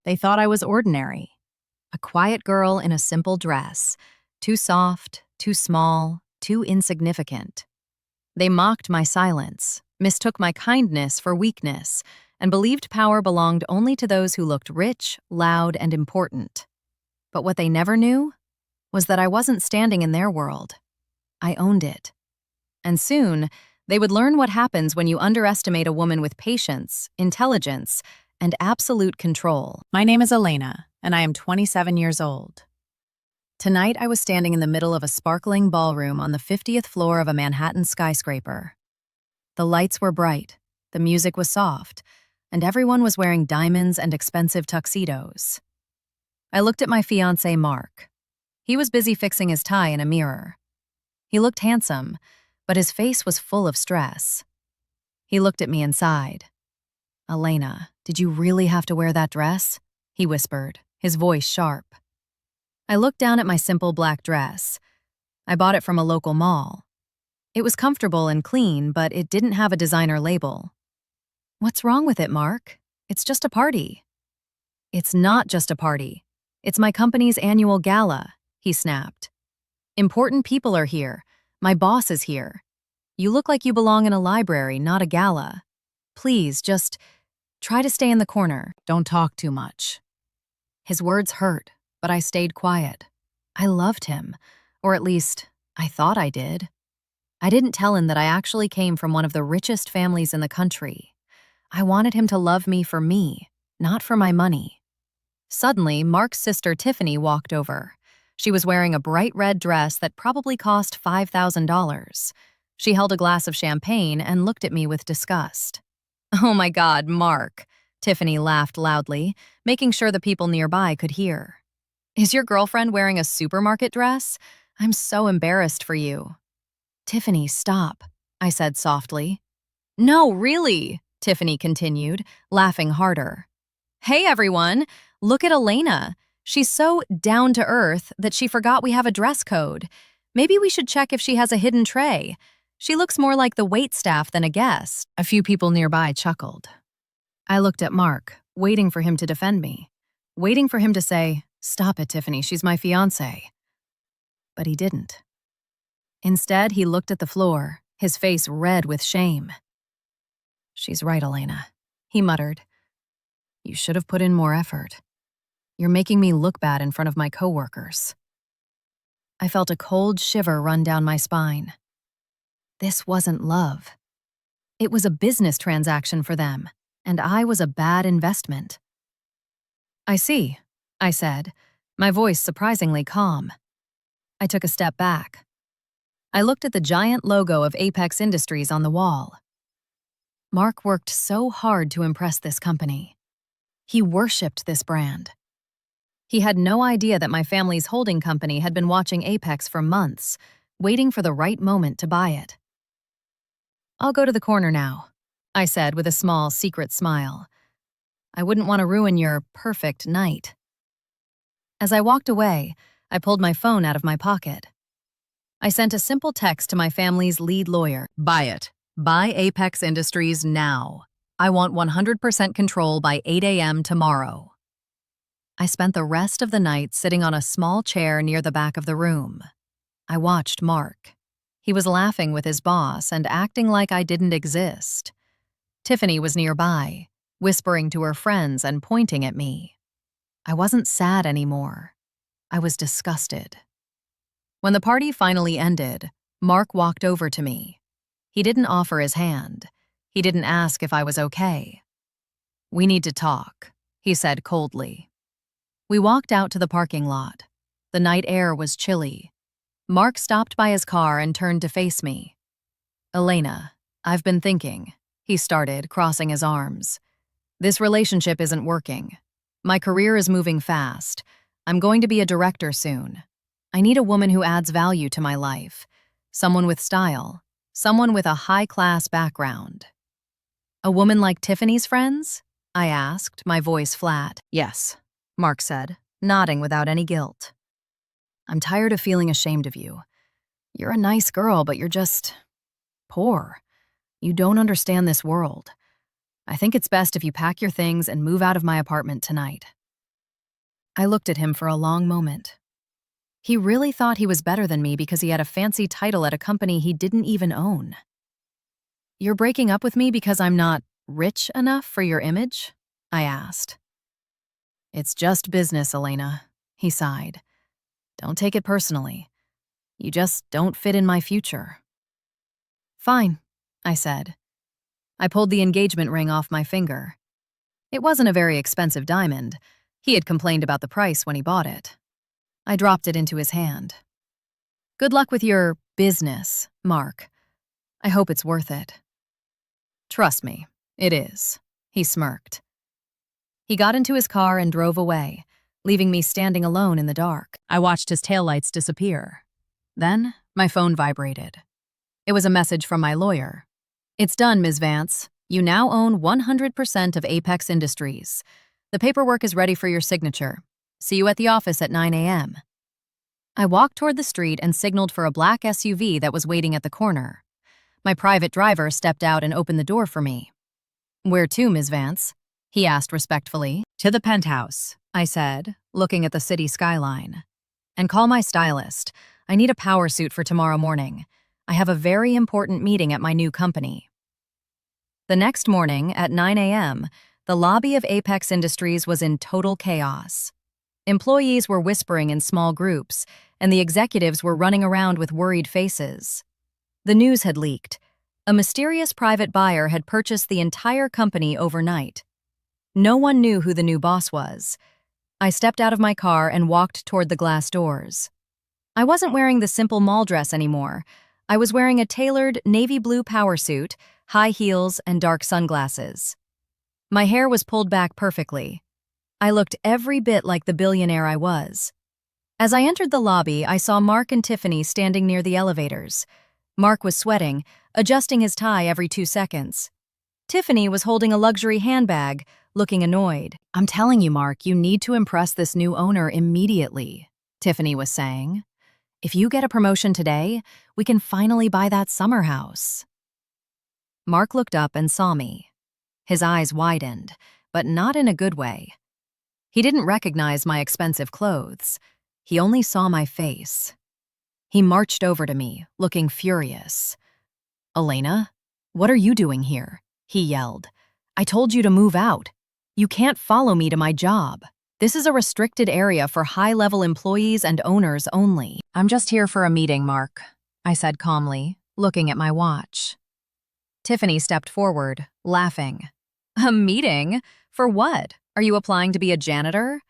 They thought I was ordinary. A quiet girl in a simple dress, too soft, too small, too insignificant. They mocked my silence, mistook my kindness for weakness, and believed power belonged only to those who looked rich, loud, and important. But what they never knew was that I wasn't standing in their world. I owned it. And soon, they would learn what happens when you underestimate a woman with patience, intelligence, and absolute control. My name is Elena, and I am 27 years old. Tonight, I was standing in the middle of a sparkling ballroom on the 50th floor of a Manhattan skyscraper. The lights were bright, the music was soft, and everyone was wearing diamonds and expensive tuxedos. I looked at my fiancé, Mark. He was busy fixing his tie in a mirror. He looked handsome, but his face was full of stress. He looked at me and sighed. "Elena, did you really have to wear that dress?" he whispered, his voice sharp. I looked down at my simple black dress. I bought it from a local mall. It was comfortable and clean, but it didn't have a designer label. "What's wrong with it, Mark? It's just a party." "It's not just a party. It's my company's annual gala," he snapped. "Important people are here. My boss is here. You look like you belong in a library, not a gala. Please, just try to stay in the corner. Don't talk too much." His words hurt, but I stayed quiet. I loved him, or at least, I thought I did. I didn't tell him that I actually came from one of the richest families in the country. I wanted him to love me for me, not for my money. Suddenly, Mark's sister Tiffany walked over. She was wearing a bright red dress that probably cost $5,000. She held a glass of champagne and looked at me with disgust. "Oh my God, Mark," Tiffany laughed loudly, making sure the people nearby could hear. "Is your girlfriend wearing a supermarket dress? I'm so embarrassed for you." "Tiffany, stop," I said softly. "No, really," Tiffany continued, laughing harder. "Hey everyone, look at Elena. She's so down to earth that she forgot we have a dress code. Maybe we should check if she has a hidden tray. She looks more like the waitstaff than a guest." A few people nearby chuckled. I looked at Mark, waiting for him to defend me, waiting for him to say, "Stop it, Tiffany, she's my fiancé." But he didn't. Instead, he looked at the floor, his face red with shame. "She's right, Elena," he muttered. "You should have put in more effort. You're making me look bad in front of my coworkers." I felt a cold shiver run down my spine. This wasn't love. It was a business transaction for them, and I was a bad investment. "I see," I said, my voice surprisingly calm. I took a step back. I looked at the giant logo of Apex Industries on the wall. Mark worked so hard to impress this company. He worshipped this brand. He had no idea that my family's holding company had been watching Apex for months, waiting for the right moment to buy it. "I'll go to the corner now," I said with a small, secret smile. "I wouldn't want to ruin your perfect night." As I walked away, I pulled my phone out of my pocket. I sent a simple text to my family's lead lawyer. "Buy it. Buy Apex Industries now. I want 100% control by 8 a.m. tomorrow." I spent the rest of the night sitting on a small chair near the back of the room. I watched Mark. He was laughing with his boss and acting like I didn't exist. Tiffany was nearby, whispering to her friends and pointing at me. I wasn't sad anymore. I was disgusted. When the party finally ended, Mark walked over to me. He didn't offer his hand. He didn't ask if I was okay. "We need to talk," he said coldly. We walked out to the parking lot. The night air was chilly. Mark stopped by his car and turned to face me. "Elena, I've been thinking," he started, crossing his arms. "This relationship isn't working. My career is moving fast. I'm going to be a director soon. I need a woman who adds value to my life. Someone with style. Someone with a high-class background." "A woman like Tiffany's friends?" I asked, my voice flat. "Yes," Mark said, nodding without any guilt. "I'm tired of feeling ashamed of you. You're a nice girl, but you're just poor. You don't understand this world. I think it's best if you pack your things and move out of my apartment tonight. I looked at him for a long moment. He really thought he was better than me because he had a fancy title at a company he didn't even own. "You're breaking up with me because I'm not rich enough for your image?" I asked. "It's just business, Elena," he sighed. "Don't take it personally. You just don't fit in my future." "Fine," I said. I pulled the engagement ring off my finger. It wasn't a very expensive diamond. He had complained about the price when he bought it. I dropped it into his hand. "Good luck with your business, Mark. I hope it's worth it." "Trust me, it is," he smirked. He got into his car and drove away, leaving me standing alone in the dark. I watched his taillights disappear. Then, my phone vibrated. It was a message from my lawyer. "It's done, Ms. Vance. You now own 100% of Apex Industries. The paperwork is ready for your signature. See you at the office at 9 a.m. I walked toward the street and signaled for a black SUV that was waiting at the corner. My private driver stepped out and opened the door for me. "Where to, Ms. Vance?" he asked respectfully. "To the penthouse," I said, looking at the city skyline. "And call my stylist. I need a power suit for tomorrow morning. I have a very important meeting at my new company." The next morning, at 9 a.m., the lobby of Apex Industries was in total chaos. Employees were whispering in small groups, and the executives were running around with worried faces. The news had leaked. A mysterious private buyer had purchased the entire company overnight. No one knew who the new boss was. I stepped out of my car and walked toward the glass doors. I wasn't wearing the simple mall dress anymore. I was wearing a tailored navy blue power suit, high heels, and dark sunglasses. My hair was pulled back perfectly. I looked every bit like the billionaire I was. As I entered the lobby, I saw Mark and Tiffany standing near the elevators. Mark was sweating, adjusting his tie every 2 seconds. Tiffany was holding a luxury handbag, looking annoyed. "I'm telling you, Mark, you need to impress this new owner immediately," Tiffany was saying. "If you get a promotion today, we can finally buy that summer house." Mark looked up and saw me. His eyes widened, but not in a good way. He didn't recognize my expensive clothes. He only saw my face. He marched over to me, looking furious. "Elena, what are you doing here?" he yelled. "I told you to move out. You can't follow me to my job. This is a restricted area for high-level employees and owners only." "I'm just here for a meeting, Mark," I said calmly, looking at my watch. Tiffany stepped forward, laughing. "A meeting? For what? Are you applying to be a janitor?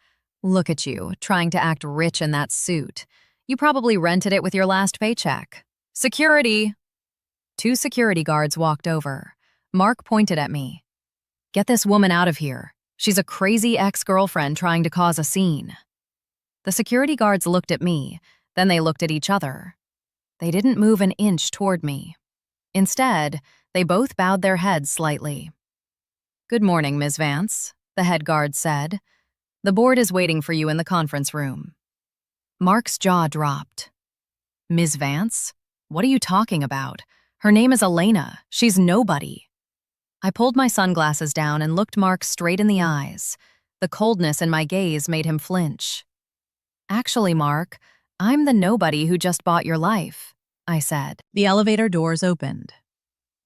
Look at you, trying to act rich in that suit. You probably rented it with your last paycheck. Security!" 2 security guards walked over. Mark pointed at me. "Get this woman out of here. She's a crazy ex-girlfriend trying to cause a scene." The security guards looked at me, then they looked at each other. They didn't move an inch toward me. Instead, they both bowed their heads slightly. "Good morning, Ms. Vance," the head guard said. "The board is waiting for you in the conference room." Mark's jaw dropped. "Ms. Vance? What are you talking about? Her name is Elena. She's nobody." I pulled my sunglasses down and looked Mark straight in the eyes. The coldness in my gaze made him flinch. "Actually, Mark, I'm the nobody who just bought your life," I said. The elevator doors opened.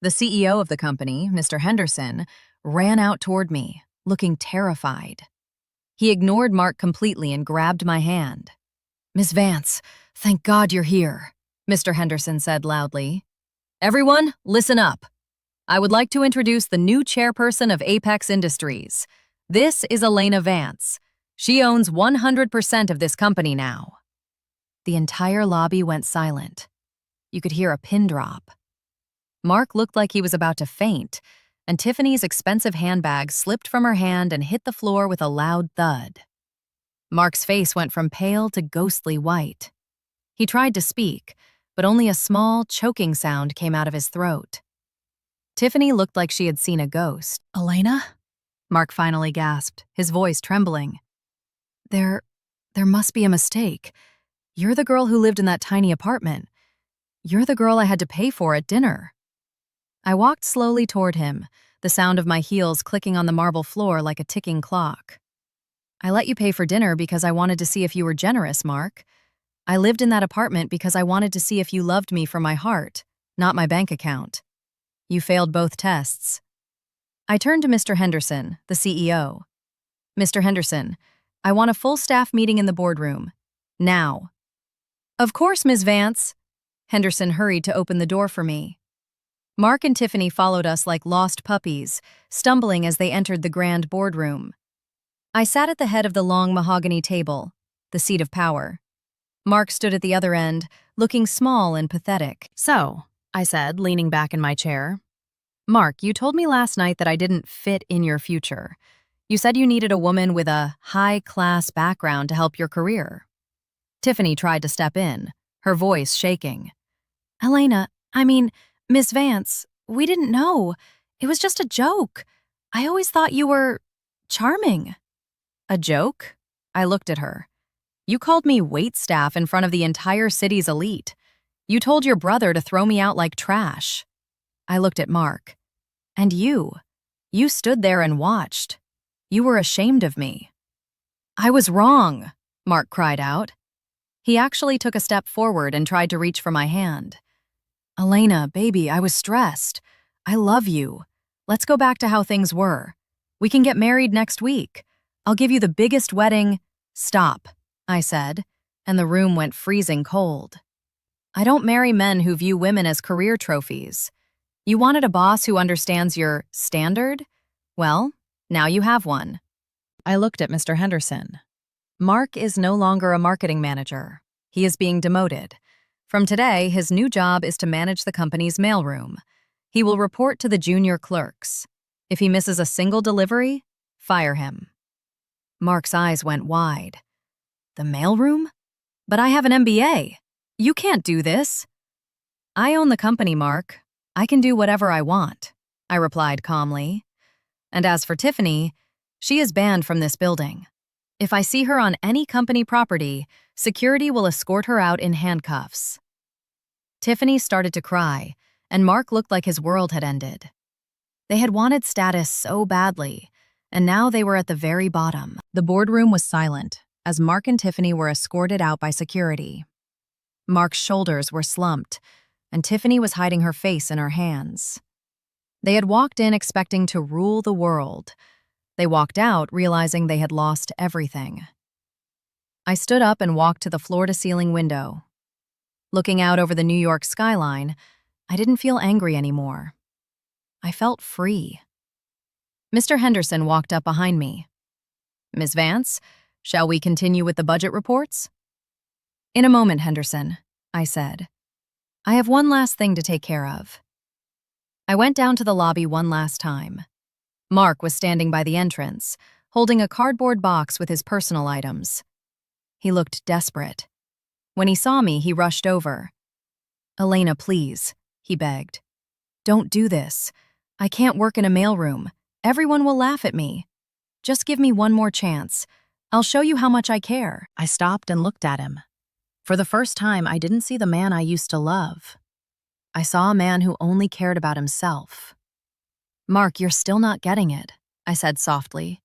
The CEO of the company, Mr. Henderson, ran out toward me, looking terrified. He ignored Mark completely and grabbed my hand. "Miss Vance, thank God you're here," Mr. Henderson said loudly. "Everyone, listen up. I would like to introduce the new chairperson of Apex Industries. This is Elena Vance. She owns 100% of this company now." The entire lobby went silent. You could hear a pin drop. Mark looked like he was about to faint, and Tiffany's expensive handbag slipped from her hand and hit the floor with a loud thud. Mark's face went from pale to ghostly white. He tried to speak, but only a small, choking sound came out of his throat. Tiffany looked like she had seen a ghost. "Elena?" Mark finally gasped, his voice trembling. There must be a mistake. You're the girl who lived in that tiny apartment. You're the girl I had to pay for at dinner." I walked slowly toward him, the sound of my heels clicking on the marble floor like a ticking clock. I let you pay for dinner because I wanted to see if you were generous, Mark. I lived in that apartment because I wanted to see if you loved me from my heart, not my bank account. You failed both tests. I turned to Mr. Henderson, the CEO. Mr. Henderson, I want a full staff meeting in the boardroom. Now. Of course, Ms. Vance. Henderson hurried to open the door for me. Mark and Tiffany followed us like lost puppies, stumbling as they entered the grand boardroom. I sat at the head of the long mahogany table, the seat of power. Mark stood at the other end, looking small and pathetic. So, I said, leaning back in my chair. Mark, you told me last night that I didn't fit in your future. You said you needed a woman with a high-class background to help your career. Tiffany tried to step in, her voice shaking. Elena, Miss Vance, we didn't know. It was just a joke. I always thought you were charming. A joke? I looked at her. You called me waitstaff in front of the entire city's elite. You told your brother to throw me out like trash. I looked at Mark. And you stood there and watched. You were ashamed of me. I was wrong, Mark cried out. He actually took a step forward and tried to reach for my hand. Elena, baby, I was stressed. I love you. Let's go back to how things were. We can get married next week. I'll give you the biggest wedding. Stop, I said, and the room went freezing cold. I don't marry men who view women as career trophies. You wanted a boss who understands your standard? Well, now you have one. I looked at Mr. Henderson. Mark is no longer a marketing manager. He is being demoted. From today, his new job is to manage the company's mailroom. He will report to the junior clerks. If he misses a single delivery, fire him. Mark's eyes went wide. The mailroom? But I have an MBA. You can't do this. I own the company, Mark. I can do whatever I want, I replied calmly. And as for Tiffany, she is banned from this building. If I see her on any company property, security will escort her out in handcuffs. Tiffany started to cry, and Mark looked like his world had ended. They had wanted status so badly, and now they were at the very bottom. The boardroom was silent, as Mark and Tiffany were escorted out by security. Mark's shoulders were slumped, and Tiffany was hiding her face in her hands. They had walked in expecting to rule the world. They walked out realizing they had lost everything. I stood up and walked to the floor-to-ceiling window. Looking out over the New York skyline, I didn't feel angry anymore. I felt free. Mr. Henderson walked up behind me. Ms. Vance, shall we continue with the budget reports? In a moment, Henderson, I said. I have one last thing to take care of. I went down to the lobby one last time. Mark was standing by the entrance, holding a cardboard box with his personal items. He looked desperate. When he saw me, he rushed over. Elena, please, he begged. Don't do this. I can't work in a mailroom. Everyone will laugh at me. Just give me one more chance. I'll show you how much I care. I stopped and looked at him. For the first time, I didn't see the man I used to love. I saw a man who only cared about himself. Mark, you're still not getting it, I said softly.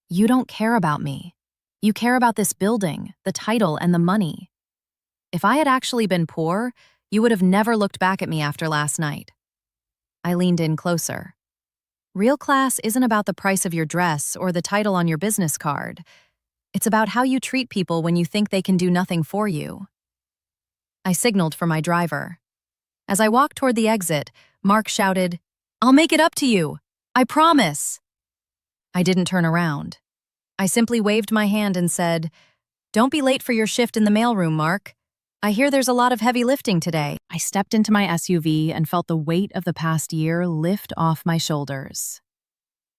You don't care about me. You care about this building, the title, and the money. If I had actually been poor, you would have never looked back at me after last night. I leaned in closer. Real class isn't about the price of your dress or the title on your business card. It's about how you treat people when you think they can do nothing for you. I signaled for my driver. As I walked toward the exit, Mark shouted, I'll make it up to you. I promise. I didn't turn around. I simply waved my hand and said, Don't be late for your shift in the mailroom, Mark. I hear there's a lot of heavy lifting today. I stepped into my SUV and felt the weight of the past year lift off my shoulders.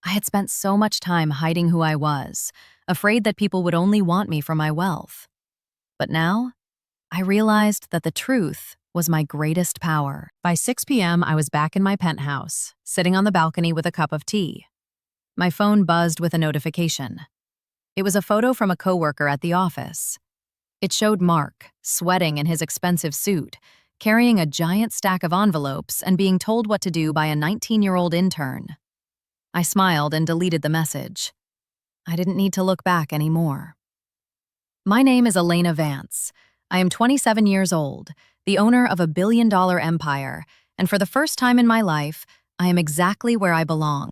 I had spent so much time hiding who I was, afraid that people would only want me for my wealth. But now, I realized that the truth was my greatest power. By 6 p.m., I was back in my penthouse, sitting on the balcony with a cup of tea. My phone buzzed with a notification. It was a photo from a coworker at the office. It showed Mark, sweating in his expensive suit, carrying a giant stack of envelopes and being told what to do by a 19-year-old intern. I smiled and deleted the message. I didn't need to look back anymore. My name is Elena Vance. I am 27 years old, the owner of a billion-dollar empire, and for the first time in my life, I am exactly where I belong.